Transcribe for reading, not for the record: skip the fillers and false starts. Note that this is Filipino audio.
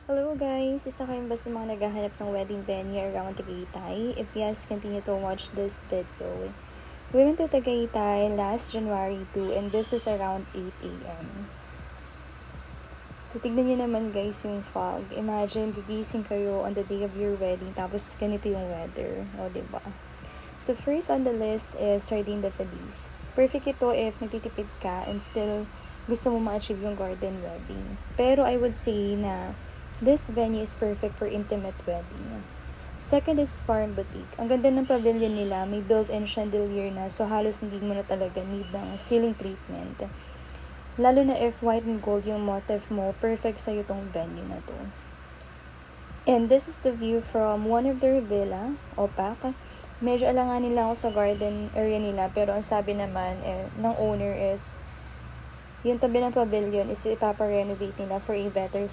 Hello guys! Isa kayong ba sa mga naghahanap ng wedding venue around Tagaytay? If yes, continue to watch this video. We went to Tagaytay last January 2 and this was around 8 a.m. So tignan nyo naman guys yung fog. Imagine, gigising kayo on the day of your wedding tapos ganito yung weather. O diba? So first on the list is Jardín de Feliz. Perfect ito if nagtitipid ka and still gusto mo ma-achieve yung garden wedding. Pero I would say na this venue is perfect for intimate wedding. Second is Farm Boutique. Ang ganda ng pavilion nila, may built-in chandelier na so halos hindi mo na talaga need ng ceiling treatment. Lalo na if white and gold yung motif mo, perfect sa'yo tong venue na to. And this is the view from one of their villa, Opak. Medyo alanganin lang ako sa garden area nila pero ang sabi naman ng owner is yung tabi ng pavilion is ipapa-renovate nila for a better